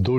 2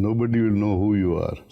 nobody will know who you are।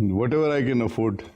whatever I can afford।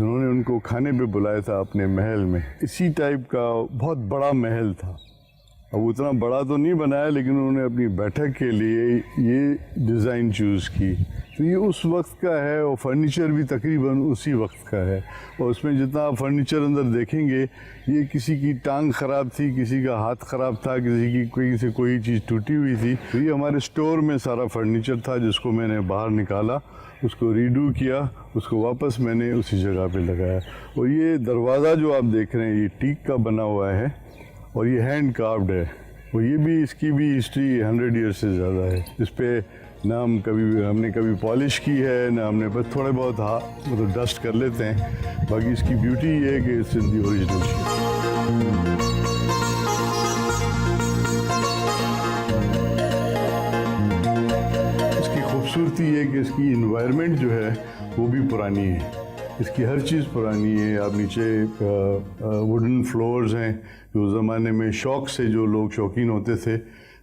انہوں نے ان کو کھانے پہ بلایا تھا اپنے محل میں. اسی ٹائپ کا بہت بڑا محل تھا. اب اتنا بڑا تو نہیں بنایا لیکن انہوں نے اپنی بیٹھک کے لیے یہ ڈیزائن چوز کی. تو یہ اس وقت کا ہے اور فرنیچر بھی تقریباً اسی وقت کا ہے. اور اس میں جتنا آپ فرنیچر اندر دیکھیں گے یہ کسی کی ٹانگ خراب تھی, کسی کا ہاتھ خراب تھا, کسی کی کوئی چیز ٹوٹی ہوئی تھی. تو یہ ہمارے اسٹور میں سارا فرنیچر تھا جس کو میں نے باہر نکالا, اس کو ریڈو کیا, اس کو واپس میں نے اسی جگہ پہ لگایا. اور یہ دروازہ جو آپ دیکھ رہے ہیں یہ ٹیک کا بنا ہوا ہے اور یہ ہینڈ کاروڈ ہے. اور یہ بھی اس کی بھی ہسٹری 100 ایئر سے زیادہ ہے. اس پہ نہ ہم نے کبھی پالش کی ہے, نہ ہم نے بس تھوڑے بہت مطلب ڈسٹ کر لیتے ہیں. باقی اس کی بیوٹی یہ ہے کہ it's in the original shape. اس کی خوبصورتی یہ ہے کہ اس کی انوائرمنٹ جو ہے وہ بھی پرانی ہے. اس کی ہر چیز پرانی ہے. آپ نیچے ووڈن فلورز ہیں جو زمانے میں شوق سے جو لوگ شوقین ہوتے تھے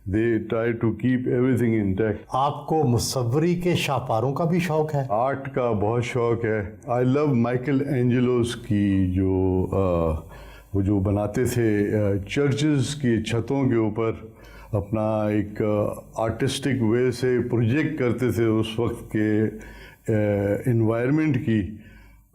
they try to keep everything intact. آپ کو مصوری کے شاہپاروں کا بھی شوق ہے؟ آرٹ کا بہت شوق ہے. I love مائیکل اینجلوز کی وہ جو بناتے تھے چرچز کی چھتوں کے اوپر اپنا ایک آرٹسٹک وے سے پروجیکٹ کرتے تھے اس وقت کے انوائرمنٹ کی.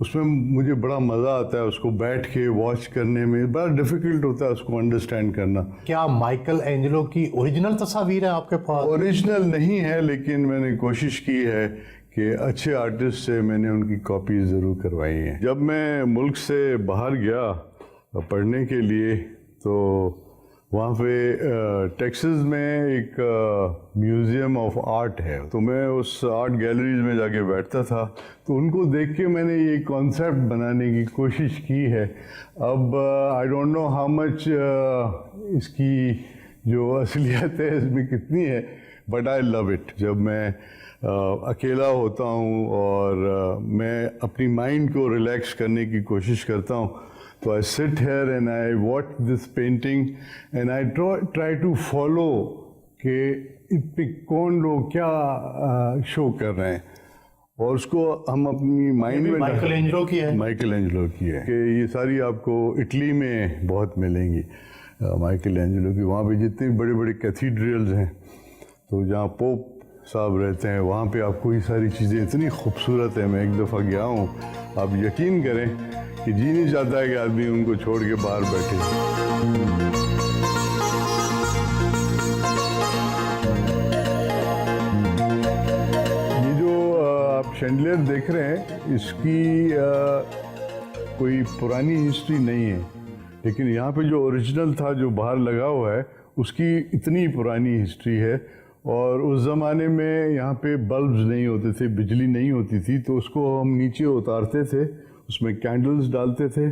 اس میں مجھے بڑا مزہ آتا ہے اس کو بیٹھ کے واچ کرنے میں. بڑا ڈیفیکلٹ ہوتا ہے اس کو انڈرسٹینڈ کرنا. کیا مائیکل اینجلو کی اوریجنل تصاویر ہیں آپ کے پاس؟ اوریجنل نہیں ہے لیکن میں نے کوشش کی ہے کہ اچھے آرٹسٹ سے میں نے ان کی کاپیز ضرور کروائی ہیں. جب میں ملک سے باہر گیا پڑھنے کے لیے تو وہاں پہ ٹیکسز میں ایک میوزیم آف آرٹ ہے. تو میں اس آرٹ گیلریز میں جا کے بیٹھتا تھا تو ان کو دیکھ کے میں نے یہ کانسیپٹ بنانے کی کوشش کی ہے. اب I don't know how much اس کی جو اصلیت ہے اس میں کتنی ہے, بٹ آئی لو اٹ. جب میں اکیلا ہوتا ہوں اور میں اپنی مائنڈ کو ریلیکس کرنے کی کوشش کرتا ہوں تو I sit here and I watch this painting and I try to follow کہ اس پہ کون لوگ کیا شو کر رہے ہیں اور اس کو ہم اپنی مائنڈ میں. مائیکل اینجلو کی ہے. مائیکل اینجلو کی ہے کہ یہ ساری آپ کو اٹلی میں بہت ملیں گی مائیکل اینجلو کی. وہاں پہ جتنے بڑے بڑے کیتھیڈرلز ہیں تو جہاں پوپ صاحب رہتے ہیں وہاں پہ آپ کو یہ ساری چیزیں اتنی خوبصورت ہیں. میں ایک دفعہ گیا ہوں, آپ یقین کریں کہ جی نہیں چاہتا ہے کہ آدمی ان کو چھوڑ کے باہر بیٹھے. یہ جو آپ شینڈلیئر دیکھ رہے ہیں اس کی کوئی پرانی ہسٹری نہیں ہے لیکن یہاں پہ جو اوریجنل تھا جو باہر لگا ہوا ہے اس کی اتنی پرانی ہسٹری ہے. اور اس زمانے میں یہاں پہ بلبز نہیں ہوتے تھے, بجلی نہیں ہوتی تھی, تو اس کو ہم نیچے اتارتے تھے, اس میں کینڈلز ڈالتے تھے,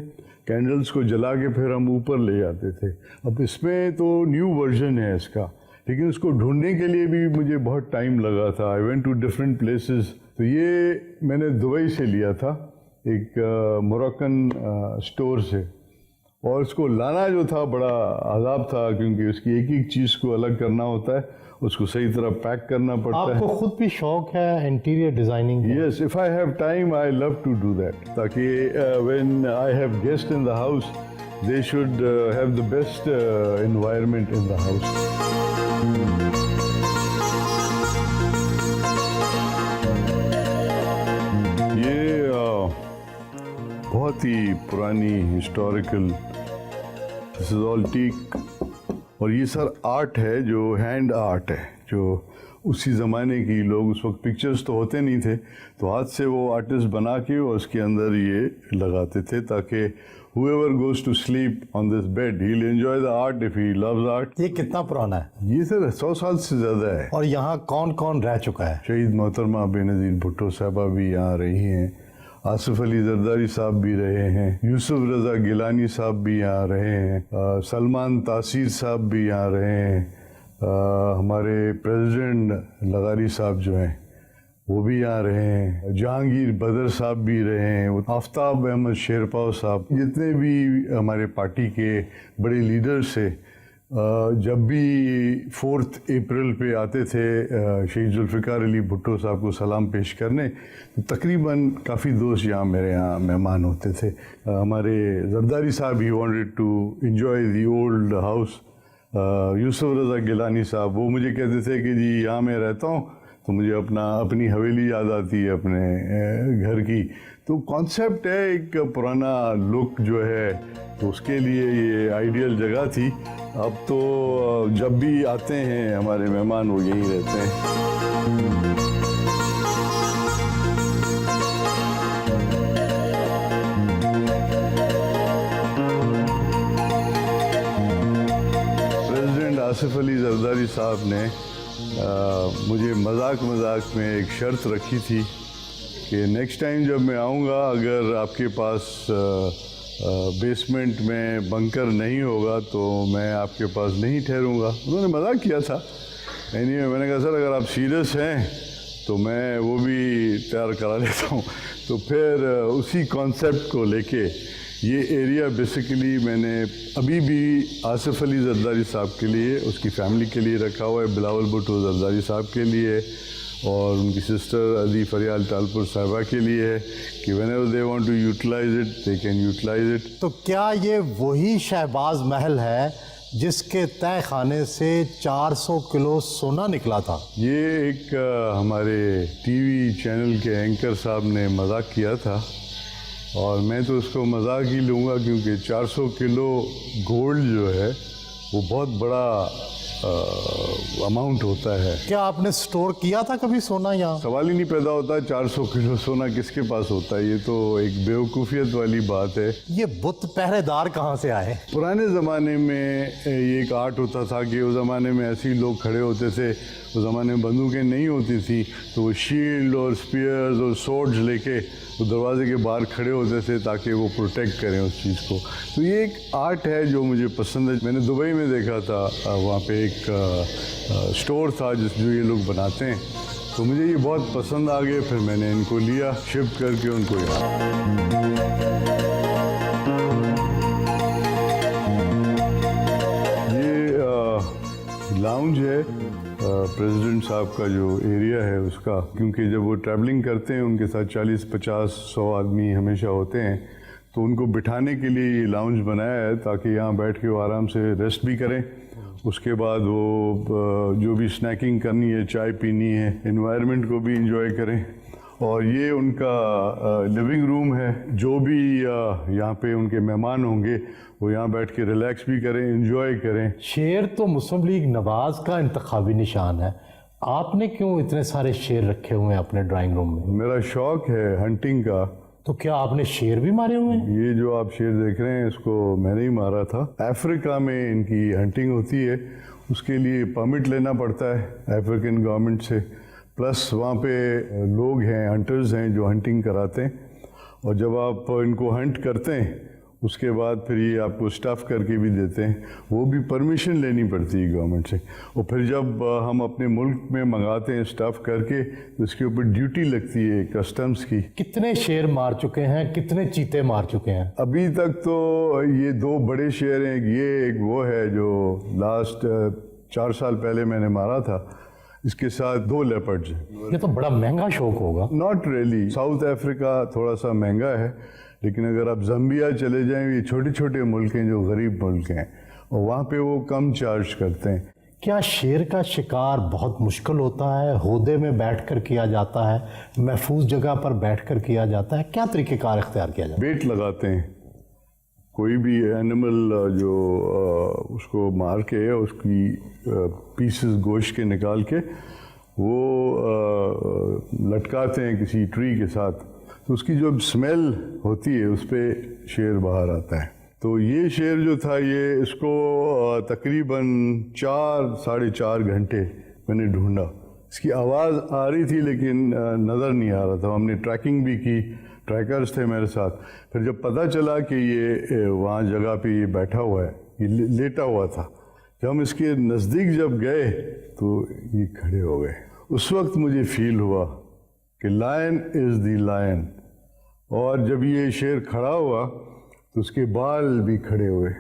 کینڈلز کو جلا کے پھر ہم اوپر لے جاتے تھے. اب اس میں تو نیو ورژن ہے اس کا لیکن اس کو ڈھونڈنے کے لیے بھی مجھے بہت ٹائم لگا تھا. I went to different places. تو یہ میں نے دبئی سے لیا تھا ایک موراکن اسٹور سے, اور اس کو لانا جو تھا بڑا عذاب تھا کیونکہ اس کی ایک ایک چیز کو الگ کرنا ہوتا ہے, اس کو صحیح طرح پیک کرنا پڑتا ہے. آپ کو خود بھی شوق ہے interior designing? Yes, if I have time, I love to do that. تاکہ when I have guests in the house, they should have the best environment in the house. یہ بہت ہی پرانی historical, this is all teak. اور یہ سر art ہے جو hand art ہے, جو اسی زمانے کی لوگ اس وقت پکچرز تو ہوتے نہیں تھے تو ہاتھ سے وہ آرٹسٹ بنا کے اور اس کے اندر یہ لگاتے تھے تاکہ whoever goes to sleep on this bed he'll enjoy the art if he loves art. یہ کتنا پرانا ہے؟ یہ سر 100 سال سے زیادہ ہے. اور یہاں کون کون رہ چکا ہے؟ شہید محترمہ بے نظیر بھٹو صاحبہ بھی یہاں رہی ہیں, آصف علی زرداری صاحب بھی رہے ہیں, یوسف رضا گیلانی صاحب بھی یہاں رہے ہیں, سلمان تاثیر صاحب بھی یہاں رہے ہیں, ہمارے پریزیڈنٹ لغاری صاحب جو ہیں وہ بھی یہاں رہے ہیں, جہانگیر بدر صاحب بھی رہے ہیں, آفتاب احمد شیرپاؤ صاحب, جتنے بھی ہمارے پارٹی کے بڑے لیڈرز سے جب بھی 4 اپریل پہ آتے تھے شہید ذوالفقار علی بھٹو صاحب کو سلام پیش کرنے، تقریباً کافی دوست یہاں میرے یہاں مہمان ہوتے تھے. ہمارے زرداری صاحب ہی wanted to enjoy the old house. Yousuf Raza Gilani صاحب وہ مجھے کہتے تھے کہ جی یہاں میں رہتا ہوں تو مجھے اپنی حویلی یاد آتی ہے اپنے گھر کی. تو کانسیپٹ ہے ایک پرانا لک جو ہے تو اس کے لیے یہ آئیڈیل جگہ تھی. اب تو جب بھی آتے ہیں ہمارے مہمان وہ یہیں رہتے ہیں. پریزیڈنٹ آصف علی زرداری صاحب نے مجھے مذاق میں ایک شرط رکھی تھی کہ نیکسٹ ٹائم جب میں آؤں گا اگر آپ کے پاس بیسمنٹ میں بنکر نہیں ہوگا تو میں آپ کے پاس نہیں ٹھہروں گا. انہوں نے مذاق کیا تھا. میں نے کہا سر اگر آپ سیریس ہیں تو میں وہ بھی تیار کرا لیتا ہوں. تو پھر اسی کانسیپٹ کو لے کے یہ ایریا بیسیکلی میں نے ابھی بھی آصف علی زرداری صاحب کے لیے، اس کی فیملی کے لیے رکھا ہوا ہے، بلاول بھٹو زرداری صاحب کے لیے اور ان کی سسٹر علی فریال ٹالپور صاحبہ کے لیے ہے کہ whenever they want to utilize it they can utilize it. تو کیا یہ وہی شہباز محل ہے جس کے تہہ خانے سے 400 کلو سونا نکلا تھا؟ یہ ایک ہمارے ٹی وی چینل کے اینکر صاحب نے مذاق کیا تھا اور میں تو اس کو مذاق ہی لوں گا کیونکہ 400 کلو گولڈ جو ہے وہ بہت بڑا اماؤنٹ ہوتا ہے. کیا آپ نے سٹور کیا تھا کبھی سونا یہاں؟ سوال ہی نہیں پیدا ہوتا 400 کلو سونا کس کے پاس ہوتا ہے. یہ تو ایک بیوقوفیت والی بات ہے. یہ بت پہرے دار کہاں سے آئے؟ پرانے زمانے میں یہ ایک آرٹ ہوتا تھا کہ اس زمانے میں ایسے ہی لوگ کھڑے ہوتے تھے. اس زمانے میں بندوقیں نہیں ہوتی تھیں تو وہ شیلڈ اور سپیئرز اور سورڈز لے کے وہ دروازے کے باہر کھڑے ہوتے تھے تاکہ وہ پروٹیکٹ کریں اس چیز کو. تو یہ ایک آرٹ ہے جو مجھے پسند ہے. میں نے دبئی میں دیکھا تھا، وہاں پہ ایک اسٹور تھا جو یہ لوگ بناتے ہیں تو مجھے یہ بہت پسند آ گئے. پھر میں نے ان کو لیا، شفٹ کر کے ان کو یہ لاؤنج ہے پریزیڈنٹ صاحب کا جو ایریا ہے اس کا. کیونکہ جب وہ ٹریولنگ کرتے ہیں ان کے ساتھ 40-50-100 آدمی ہمیشہ ہوتے ہیں تو ان کو بٹھانے کے لیے یہ لاؤنج بنایا ہے تاکہ یہاں بیٹھ کے وہ آرام سے ریسٹ بھی کریں. اس کے بعد وہ جو بھی سنیکنگ کرنی ہے، چائے پینی ہے، انوائرمنٹ کو بھی انجوائے کریں. اور یہ ان کا لیونگ روم ہے. جو بھی یہاں پہ ان کے مہمان ہوں گے وہ یہاں بیٹھ کے ریلیکس بھی کریں، انجوائے کریں. شیر تو مسلم لیگ نواز کا انتخابی نشان ہے. آپ نے کیوں اتنے سارے شیر رکھے ہوئے ہیں اپنے ڈرائنگ روم میں؟ میرا شوق ہے ہنٹنگ کا. تو کیا آپ نے شیر بھی مارے ہوئے ہیں؟ یہ جو آپ شیر دیکھ رہے ہیں اس کو میں نے ہی مارا تھا. افریقہ میں ان کی ہنٹنگ ہوتی ہے، اس کے لیے پرمٹ لینا پڑتا ہے افریقن گورنمنٹ سے. پلس وہاں پہ لوگ ہیں، ہنٹرز ہیں جو ہنٹنگ کراتے ہیں. اور جب آپ ان کو ہنٹ کرتے ہیں اس کے بعد پھر یہ آپ کو اسٹف کر کے بھی دیتے ہیں. وہ بھی پرمیشن لینی پڑتی ہے گورنمنٹ سے. اور پھر جب ہم اپنے ملک میں منگاتے ہیں اسٹف کر کے تو اس کے اوپر ڈیوٹی لگتی ہے کسٹمز کی. کتنے شیر مار چکے ہیں؟ کتنے چیتے مار چکے ہیں؟ ابھی تک تو یہ 2 بڑے شیر ہیں. یہ ایک وہ ہے جو لاسٹ 4 سال پہلے میں نے مارا تھا. اس کے ساتھ 2 لیپرڈز ہیں. یہ تو بڑا مہنگا شوق ہوگا. Not really. ساؤتھ افریقہ تھوڑا سا مہنگا ہے لیکن اگر آپ زمبیا چلے جائیں، یہ چھوٹے چھوٹے ملک ہیں جو غریب ملک ہیں اور وہاں پہ وہ کم چارج کرتے ہیں. کیا شیر کا شکار بہت مشکل ہوتا ہے؟ ہودے میں بیٹھ کر کیا جاتا ہے؟ محفوظ جگہ پر بیٹھ کر کیا جاتا ہے؟ کیا طریقہ کار اختیار کیا جاتا ہے؟ بیٹ لگاتے ہیں. کوئی بھی اینیمل جو اس کو مار کے اس کی پیسز گوشت کے نکال کے وہ لٹکاتے ہیں کسی ٹری کے ساتھ تو اس کی جو اسمیل ہوتی ہے اس پہ شیر باہر آتا ہے. تو یہ شیر جو تھا یہ اس کو تقریباً 4-4.5 گھنٹے میں نے ڈھونڈا. اس کی آواز آ رہی تھی لیکن نظر نہیں آ رہا تھا. ہم نے ٹریکنگ بھی کی، ٹریکرز تھے میرے ساتھ. پھر جب پتہ چلا کہ یہ وہاں جگہ پہ یہ بیٹھا ہوا ہے، یہ لیٹا ہوا تھا، جب ہم اس کے نزدیک جب گئے تو یہ کھڑے ہو گئے. اس وقت مجھے فیل ہوا کہ لائن از دی لائن. اور جب یہ شیر کھڑا ہوا تو اس کے بال بھی کھڑے ہوئے.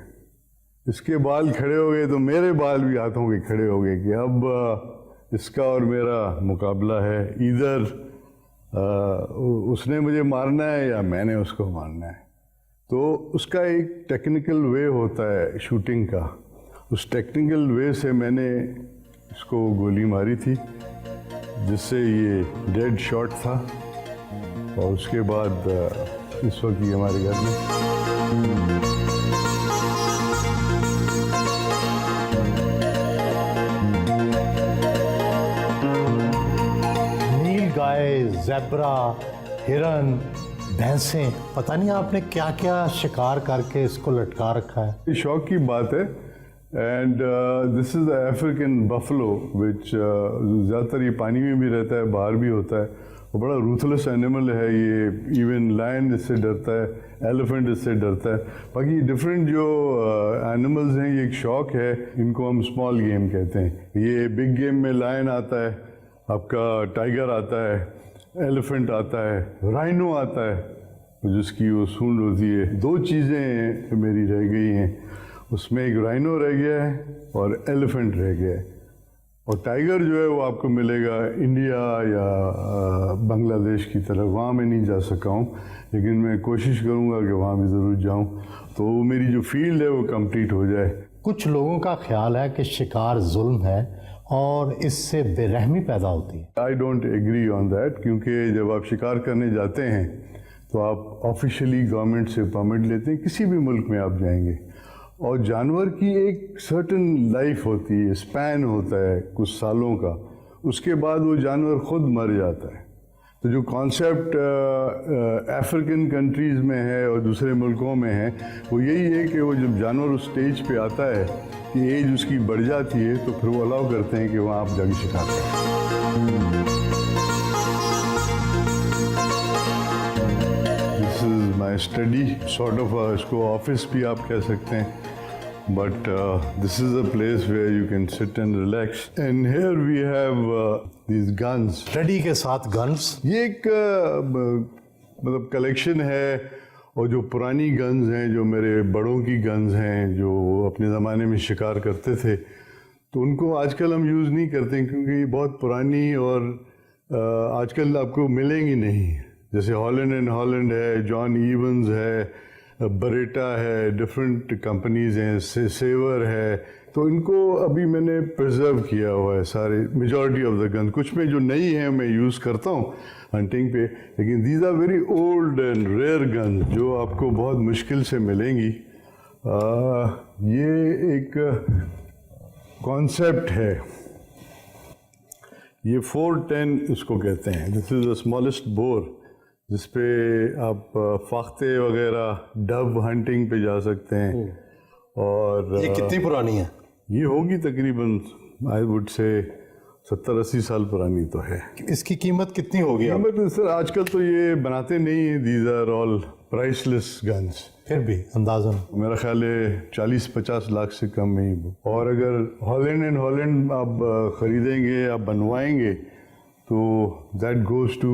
اس کے بال کھڑے ہو گئے تو میرے بال بھی ہاتھوں کے کھڑے ہو گئے کہ اب اس کا اور میرا مقابلہ ہے، ادھر اس نے مجھے مارنا ہے یا میں نے اس کو مارنا ہے. تو اس کا ایک ٹیکنیکل وے ہوتا ہے شوٹنگ کا، اس ٹیکنیکل وے سے میں نے اس کو گولی ماری تھی جس سے یہ ڈیڈ شاٹ تھا. اور اس کے بعد اس وقت یہ ہمارے گھر میں نیل گائے، زیبرا، ہرن، بھینسیں، پتہ نہیں آپ نے کیا کیا شکار کر کے اس کو لٹکا رکھا ہے. یہ شوق کی بات ہے. And this is the African buffalo وچ زیادہ تر یہ پانی میں بھی رہتا ہے، باہر بھی ہوتا ہے، وہ بڑا روتھلیس اینیمل ہے. یہ ایون لائن اس سے ڈرتا ہے، ایلیفنٹ اس سے ڈرتا ہے. باقی ڈفرینٹ جو اینیملز ہیں یہ ایک شوق ہے، ان کو ہم اسمال گیم کہتے ہیں. یہ بگ گیم میں لائن آتا ہے، آپ کا ٹائیگر آتا ہے، ایلیفنٹ آتا ہے، رائنو آتا ہے جس کی وہ سونڈ ہوتی ہے. 2 چیزیں میری رہ گئی ہیں اس میں، ایک رائنو رہ گیا ہے اور ایلیفنٹ رہ گیا ہے. اور ٹائیگر جو ہے وہ آپ کو ملے گا انڈیا یا بنگلہ دیش کی طرف. وہاں میں نہیں جا سکا ہوں لیکن میں کوشش کروں گا کہ وہاں بھی ضرور جاؤں تو میری جو فیلڈ ہے وہ کمپلیٹ ہو جائے. کچھ لوگوں کا خیال ہے کہ شکار ظلم ہے اور اس سے بے رحمی پیدا ہوتی ہے. I don't agree on that, کیونکہ جب آپ شکار کرنے جاتے ہیں تو آپ آفیشلی گورنمنٹ سے پرمٹ لیتے ہیں، کسی بھی ملک میں آپ جائیں گے، اور جانور کی ایک سرٹن لائف ہوتی ہے، اسپین ہوتا ہے کچھ سالوں کا، اس کے بعد وہ جانور خود مر جاتا ہے. تو جو کانسیپٹ افریقن کنٹریز میں ہے اور دوسرے ملکوں میں ہے وہ یہی ہے کہ وہ جب جانور اس سٹیج پہ آتا ہے کہ ایج اس کی بڑھ جاتی ہے تو پھر وہ الاؤ کرتے ہیں کہ وہاں آپ جا کے شکار کریں. دس از مائی اسٹڈی سارٹ آف، اس کو آفس بھی آپ کہہ سکتے ہیں. But this is a place where you can sit and relax. And here we have these guns. Study کے ساتھ گنز. یہ ایک مطلب کلیکشن ہے، اور جو پرانی گنز ہیں، جو میرے بڑوں کی گنز ہیں جو اپنے زمانے میں شکار کرتے تھے، تو ان کو آج کل ہم یوز نہیں کرتے کیونکہ یہ بہت پرانی اور آج کل آپ کو ملیں گی نہیں. جیسے ہالینڈ اینڈ ہالینڈ ہے، جان ایونز ہے، بریٹا ہے، ڈفرینٹ کمپنیز ہیں، سیور ہے، تو ان کو ابھی میں نے پرزرو کیا ہوا ہے سارے، میجورٹی آف دا گن. کچھ میں جو نئی ہیں میں یوز کرتا ہوں ہنٹنگ پہ، لیکن these are very old and rare gun جو آپ کو بہت مشکل سے ملیں گی. یہ ایک کانسیپٹ ہے، یہ 410 اس کو کہتے ہیں. دس از دا اسمالسٹ بور جس پہ آپ فاختے وغیرہ ڈب ہنٹنگ پہ جا سکتے ہیں. اور یہ کتنی پرانی ہے؟ یہ ہوگی تقریباً آئی وڈ سے 70-80 سال پرانی تو ہے. اس کی قیمت کتنی ہوگی؟ قیمت سر آج کل تو یہ بناتے نہیں ہیں، these are all priceless guns. پھر بھی اندازاً میرا خیال ہے 40-50 لاکھ سے کم نہیں. اور اگر ہالینڈ اینڈ ہالینڈ آپ خریدیں گے، آپ بنوائیں گے تو دیٹ گوز ٹو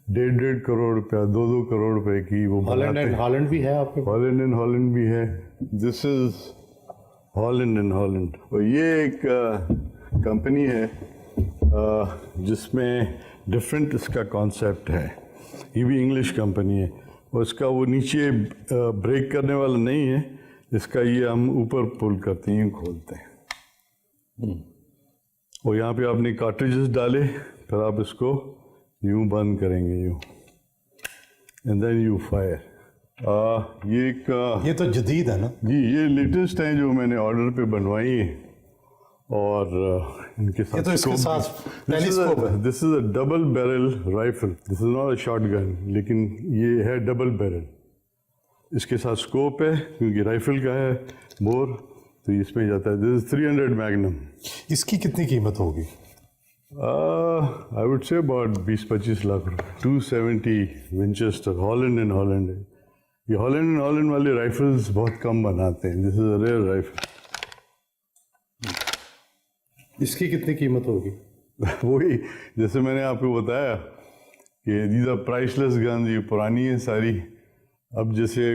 1.5 کروڑ روپیہ، 2 کروڑ روپے کی وہ ہالینڈ اینڈ ہالینڈ بھی ہے آپ کے؟ ہالینڈ اینڈ ہالینڈ بھی ہے. دس از ہالینڈ اینڈ ہالینڈ. اور یہ ایک کمپنی ہے جس میں ڈفرینٹ اس کا کانسیپٹ ہے. یہ بھی انگلش کمپنی ہے، اور اس کا وہ نیچے بریک کرنے والا نہیں ہے، اس کا یہ ہم اوپر پل کرتے ہیں، کھولتے ہیں، اور یہاں پہ آپ نے کارٹریجز ڈالے، پھر آپ اس کو یوں بند کریں گے، یوں، اینڈ دین یو فائر. یہ تو جدید ہے نا؟ جی یہ لیٹسٹ ہیں جو میں نے آرڈر پہ بنوائی ہیں. اور ان کے ساتھ یہ تو اس کے ساتھ this is a double barrel rifle. This is not a short gun, لیکن یہ ہے ڈبل بیرل. اس کے ساتھ اسکوپ ہے کیونکہ رائفل کا ہے بور، تو اس میں جاتا ہے. دس از 300 میگنم. اس کی کتنی قیمت ہوگی؟ I would say about 20-25 lakh روپے. 270 ونچسٹر، ہالینڈ اینڈ ہالینڈ ہے. یہ ہالینڈ اینڈ ہالینڈ والے رائفلز بہت کم بناتے ہیں. دس از اے ریئر رائفل. اس کی کتنی قیمت ہوگی؟ وہی جیسے میں نے آپ کو بتایا کہ these are priceless guns. یہ پرانی ہیں ساری. اب جیسے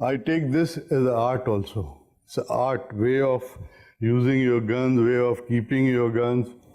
I take this as art also. It's an art, way of using your guns, way of keeping your guns.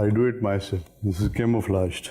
I do it myself. This is camouflaged.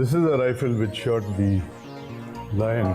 This is a rifle which shot the lion.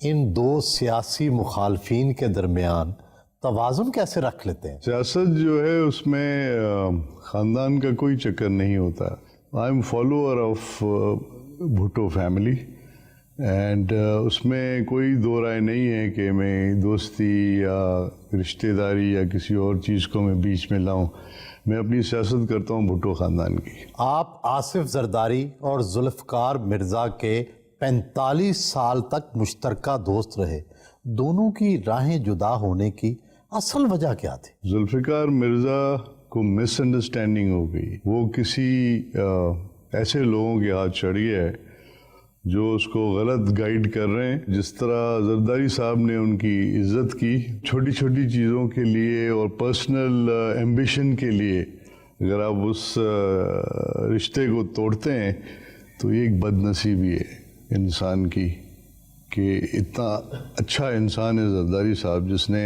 ان دو سیاسی مخالفین کے درمیان توازن کیسے رکھ لیتے ہیں؟ سیاست جو ہے اس میں خاندان کا کوئی چکر نہیں ہوتا. I am follower of Bhutto family and اس میں کوئی دو رائے نہیں ہے کہ میں دوستی یا رشتہ داری یا کسی اور چیز کو میں بیچ میں لاؤں. میں اپنی سیاست کرتا ہوں بھٹو خاندان کی. آپ آصف زرداری اور ذوالفقار مرزا کے 45 سال تک مشترکہ دوست رہے. دونوں کی راہیں جدا ہونے کی اصل وجہ کیا تھی؟ ذوالفقار مرزا کو مس انڈرسٹینڈنگ ہو گئی. وہ کسی ایسے لوگوں کے ہاتھ چڑھ گیا ہے جو اس کو غلط گائیڈ کر رہے ہیں. جس طرح زرداری صاحب نے ان کی عزت کی چھوٹی چھوٹی چیزوں کے لیے اور پرسنل ایمبیشن کے لیے، اگر آپ اس رشتے کو توڑتے ہیں تو یہ ایک بد نصیبی ہے انسان کی کہ اتنا اچھا انسان ہے زرداری صاحب جس نے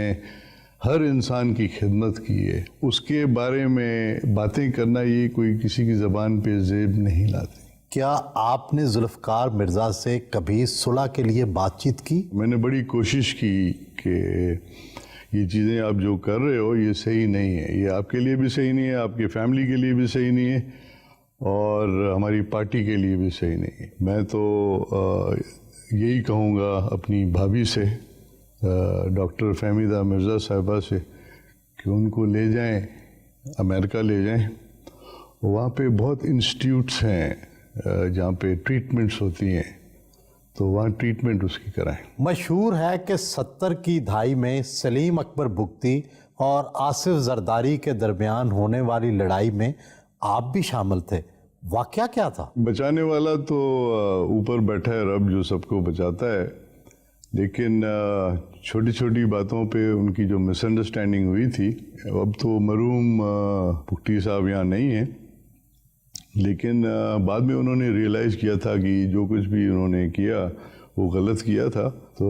ہر انسان کی خدمت کی ہے. اس کے بارے میں باتیں کرنا یہ کوئی کسی کی زبان پہ زیب نہیں لاتے. کیا آپ نے ذوالفقار مرزا سے کبھی صلح کے لیے بات چیت کی؟ میں نے بڑی کوشش کی کہ یہ چیزیں آپ جو کر رہے ہو یہ صحیح نہیں ہے، یہ آپ کے لیے بھی صحیح نہیں ہے، آپ کی فیملی کے لیے بھی صحیح نہیں ہے اور ہماری پارٹی کے لیے بھی صحیح نہیں ہے. میں تو یہی کہوں گا اپنی بھابھی سے، ڈاکٹر فہمیدہ مرزا صاحبہ سے، کہ ان کو لے جائیں امریکہ لے جائیں. وہاں پہ بہت انسٹیٹیوٹس ہیں جہاں پہ ٹریٹمنٹس ہوتی ہیں، تو وہاں ٹریٹمنٹ اس کی کرائیں. مشہور ہے کہ 70 کی دہائی میں سلیم اکبر بگٹی اور آصف زرداری کے درمیان ہونے والی لڑائی میں آپ بھی شامل تھے. واقعہ کیا تھا؟ بچانے والا تو اوپر بیٹھا ہے رب جو سب کو بچاتا ہے، لیکن چھوٹی چھوٹی باتوں پہ ان کی جو مس انڈرسٹینڈنگ ہوئی تھی. اب تو مرحوم بگٹی صاحب یہاں نہیں ہیں، لیکن بعد میں انہوں نے ریئلائز کیا تھا کہ جو کچھ بھی انہوں نے کیا وہ غلط کیا تھا، تو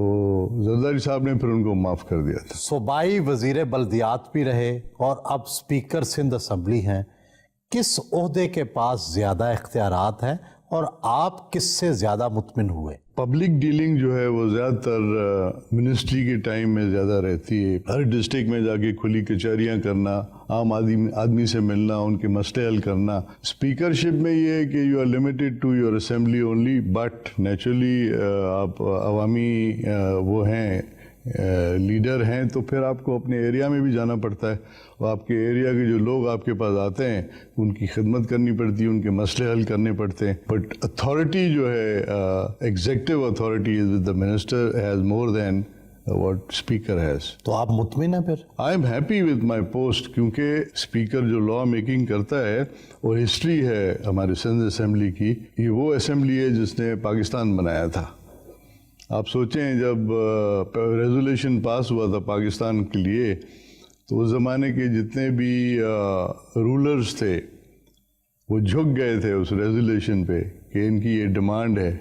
زرداری صاحب نے پھر ان کو معاف کر دیا تھا. صوبائی وزیر بلدیات بھی رہے اور اب اسپیکر سندھ اسمبلی ہیں. کس عہدے کے پاس زیادہ اختیارات ہیں اور آپ کس سے زیادہ مطمئن ہوئے؟ پبلک ڈیلنگ جو ہے وہ زیادہ تر منسٹری کے ٹائم میں زیادہ رہتی ہے. ہر ڈسٹرکٹ میں جا کے کھلی کچہریاں کرنا، عام آدمی سے ملنا، ان کے مسئلے حل کرنا. اسپیکرشپ میں یہ ہے کہ you are limited to your assembly only, but naturally آپ عوامی وہ ہیں لیڈر ہیں، تو پھر آپ کو اپنے ایریا میں بھی جانا پڑتا ہے اور آپ کے ایریا کے جو لوگ آپ کے پاس آتے ہیں ان کی خدمت کرنی پڑتی ہے، ان کے مسئلے حل کرنے پڑتے ہیں. بٹ اتھارٹی جو ہے executive authority is with the minister has more than what speaker has. تو آپ مطمئن ہیں پھر؟ I am happy with my post, کیونکہ اسپیکر جو لا میکنگ کرتا ہے اور ہسٹری ہے ہمارے سندھ اسمبلی کی، یہ وہ اسمبلی ہے جس نے پاکستان بنایا تھا. آپ سوچیں جب ریزولیشن پاس ہوا تھا پاکستان کے لیے تو اس زمانے کے جتنے بھی رولرز تھے وہ جھک گئے تھے اس ریزولیشن پہ کہ ان کی یہ ڈیمانڈ ہے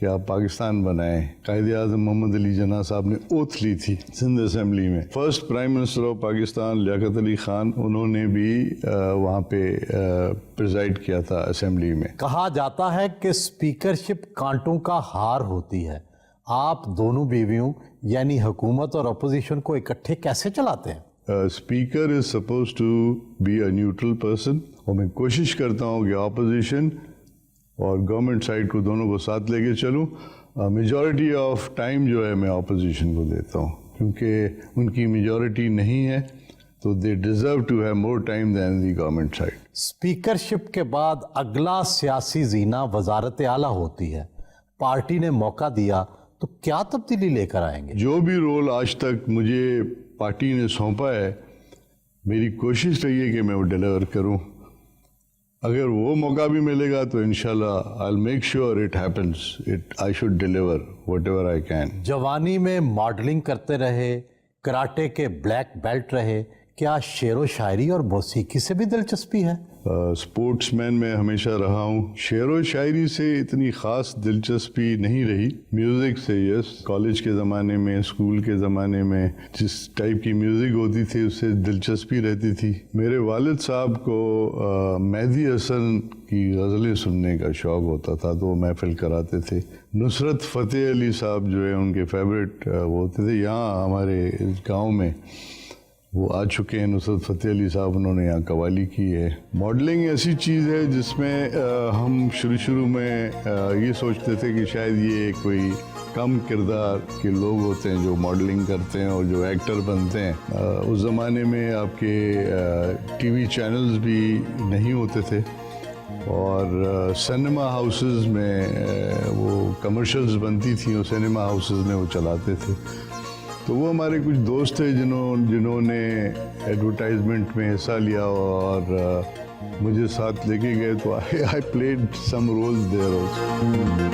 کہ آپ پاکستان بنائیں. قائد اعظم محمد علی جناح صاحب نے اوتھ لی تھی سندھ اسمبلی میں. First prime minister of Pakistan Liaquat Ali Khan, انہوں نے بھی وہاں پہ پریزائڈ کیا تھا اسمبلی میں. کہا جاتا ہے کہ اسپیکرشپ کانٹوں کا ہار ہوتی ہے. آپ دونوں بیویوں یعنی حکومت اور اپوزیشن کو اکٹھے کیسے چلاتے ہیں؟ Speaker is suppose to be a neutral person, اور میں کوشش کرتا ہوں کہ اپوزیشن اور گورنمنٹ سائڈ کو دونوں کو ساتھ لے کے چلوں. میجورٹی آف ٹائم جو ہے میں اپوزیشن کو دیتا ہوں، کیونکہ ان کی میجورٹی نہیں ہے تو they deserve to have more time than the government side. Speakership کے بعد اگلا سیاسی زینہ وزارت اعلیٰ ہوتی ہے. پارٹی نے موقع دیا تو کیا تبدیلی لے کر آئیں گے؟ جو بھی رول آج تک مجھے پارٹی نے سونپا ہے میری کوشش رہی ہے کہ میں وہ ڈیلیور کروں. اگر وہ موقع بھی ملے گا تو انشاءاللہ I'll make sure it happens. I should deliver whatever I can. جوانی میں ماڈلنگ کرتے رہے، کراٹے کے بلیک بیلٹ رہے، کیا شعر و شاعری اور موسیقی سے بھی دلچسپی ہے؟ اسپورٹس مین میں ہمیشہ رہا ہوں. شعر و شاعری سے اتنی خاص دلچسپی نہیں رہی. میوزک سے یس، کالج کے زمانے میں، اسکول کے زمانے میں جس ٹائپ کی میوزک ہوتی تھی اس سے دلچسپی رہتی تھی. میرے والد صاحب کو مہدی حسن کی غزلیں سننے کا شوق ہوتا تھا تو وہ محفل کراتے تھے. نصرت فتح علی صاحب جو ہے ان کے فیوریٹ وہ ہوتے تھے. یہاں ہمارے گاؤں میں وہ آ چکے ہیں نصرت فتح علی صاحب، انہوں نے یہاں قوالی کی ہے. ماڈلنگ ایسی چیز ہے جس میں ہم شروع میں یہ سوچتے تھے کہ شاید یہ کوئی کم کردار کے لوگ ہوتے ہیں جو ماڈلنگ کرتے ہیں اور جو ایکٹر بنتے ہیں. اس زمانے میں آپ کے ٹی وی چینلز بھی نہیں ہوتے تھے اور سنیما ہاؤسز میں وہ کمرشلز بنتی تھیں اور سنیما ہاؤسز میں وہ چلاتے تھے. تو وہ ہمارے کچھ دوست تھے جنہوں نے ایڈورٹائزمنٹ میں حصہ لیا اور مجھے ساتھ لے کے گئے تو I played some roles there also.